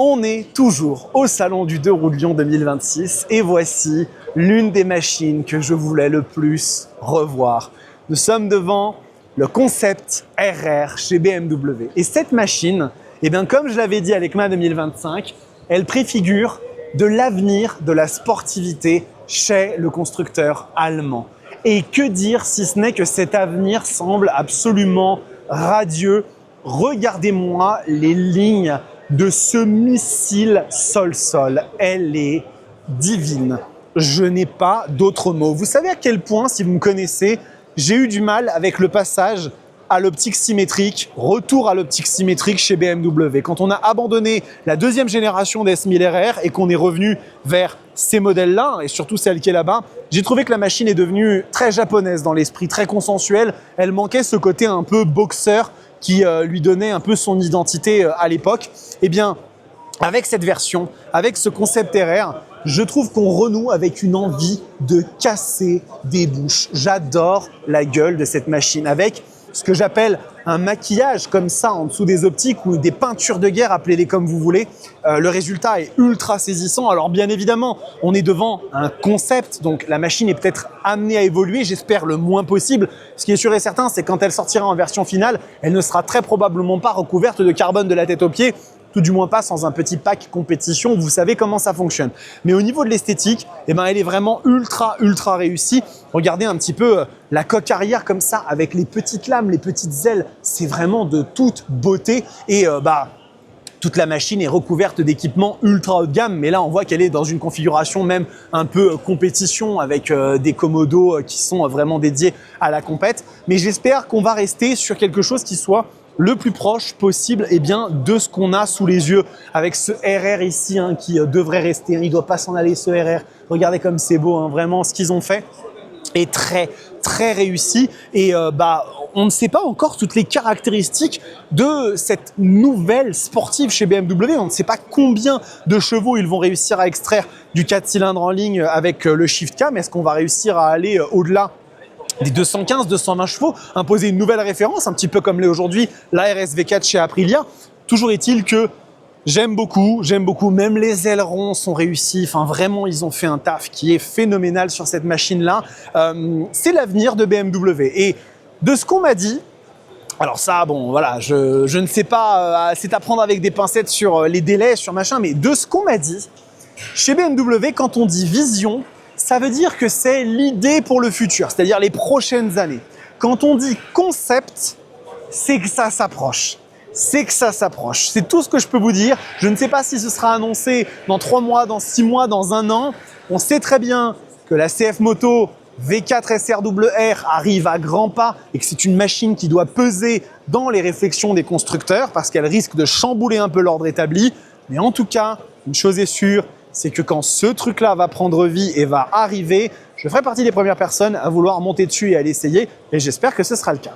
On est toujours au Salon du 2 roues de Lyon 2026 et voici l'une des machines que je voulais le plus revoir. Nous sommes devant le concept RR chez BMW. Et cette machine, comme je l'avais dit à l'EICMA 2025, elle préfigure de l'avenir de la sportivité chez le constructeur allemand. Et que dire si ce n'est que cet avenir semble absolument radieux. Regardez-moi les lignes de ce missile sol-sol. Elle est divine. Je n'ai pas d'autres mots. Vous savez à quel point, si vous me connaissez, j'ai eu du mal avec le passage à l'optique symétrique, retour à l'optique symétrique chez BMW. Quand on a abandonné la deuxième génération des S1000 RR et qu'on est revenu vers ces modèles-là, et surtout celle qui est là-bas, j'ai trouvé que la machine est devenue très japonaise dans l'esprit, très consensuelle. Elle manquait ce côté un peu boxeur qui lui donnait un peu son identité à l'époque. Eh bien, avec cette version, avec ce concept RR, je trouve qu'on renoue avec une envie de casser des bouches. J'adore la gueule de cette machine avec ce que j'appelle un maquillage comme ça en dessous des optiques ou des peintures de guerre, appelez-les comme vous voulez. Le résultat est ultra saisissant. Alors bien évidemment, on est devant un concept, donc la machine est peut-être amenée à évoluer, j'espère le moins possible. Ce qui est sûr et certain, c'est quand elle sortira en version finale, elle ne sera très probablement pas recouverte de carbone de la tête aux pieds, tout du moins pas sans un petit pack compétition, vous savez comment ça fonctionne. Mais au niveau de l'esthétique, elle est vraiment ultra réussie. Regardez un petit peu la coque arrière comme ça, avec les petites lames, les petites ailes, c'est vraiment de toute beauté. Et toute la machine est recouverte d'équipements ultra haut de gamme, mais là on voit qu'elle est dans une configuration même un peu compétition avec des commodos qui sont vraiment dédiés à la compète. Mais j'espère qu'on va rester sur quelque chose qui soit le plus proche possible de ce qu'on a sous les yeux avec ce RR ici qui devrait rester, il ne doit pas s'en aller ce RR. Regardez comme c'est beau, vraiment ce qu'ils ont fait est très réussi et on ne sait pas encore toutes les caractéristiques de cette nouvelle sportive chez BMW. On ne sait pas combien de chevaux ils vont réussir à extraire du 4 cylindres en ligne avec le Shift Cam. Est-ce qu'on va réussir à aller au-delà des 215, 220 chevaux, imposer une nouvelle référence, un petit peu comme l'est aujourd'hui la RSV4 chez Aprilia. Toujours est-il que j'aime beaucoup, même les ailerons sont réussis, vraiment ils ont fait un taf qui est phénoménal sur cette machine-là. C'est l'avenir de BMW et de ce qu'on m'a dit, alors ça, je ne sais pas, c'est à prendre avec des pincettes sur les délais, sur machin, mais de ce qu'on m'a dit, chez BMW, quand on dit vision, ça veut dire que c'est l'idée pour le futur, c'est-à-dire les prochaines années. Quand on dit concept, c'est que ça s'approche. C'est tout ce que je peux vous dire. Je ne sais pas si ce sera annoncé dans 3 mois, dans 6 mois, dans 1 an. On sait très bien que la CF Moto V4 SRWR arrive à grands pas et que c'est une machine qui doit peser dans les réflexions des constructeurs parce qu'elle risque de chambouler un peu l'ordre établi. Mais en tout cas, une chose est sûre, c'est que quand ce truc-là va prendre vie et va arriver, je ferai partie des premières personnes à vouloir monter dessus et à l'essayer et j'espère que ce sera le cas.